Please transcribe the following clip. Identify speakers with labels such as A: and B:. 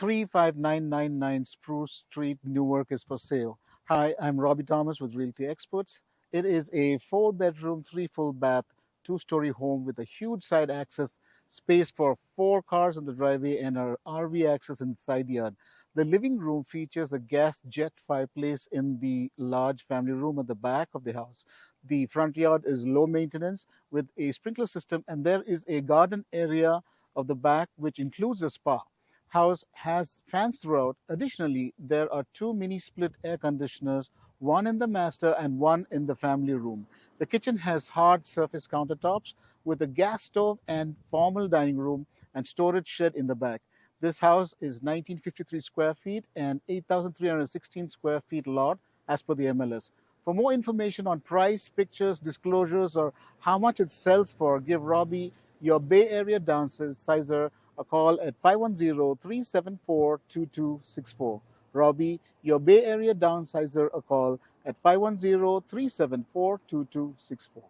A: 35999 Spruce Street, Newark is for sale. Hi, I'm Robbie Thomas with Realty Experts. It is a 4-bedroom, 3 full bath, 2-story home with a huge side access, space for 4 cars in the driveway and our RV access in the side yard. The living room features a gas jet fireplace in the large family room at the back of the house. The front yard is low maintenance with a sprinkler system, and there is a garden area of the back which includes a spa. House has fans throughout. Additionally, there are 2 mini split air conditioners, one in the master and one in the family room. The kitchen has hard surface countertops with a gas stove and formal dining room and storage shed in the back. This house is 1953 square feet and 8,316 square feet lot as per the MLS. For more information on price, pictures, disclosures, or how much it sells for, give Robbie, your Bay Area downsizer, a call at 510-374-2264. Robbie, your Bay Area downsizer, a call at 510-374-2264.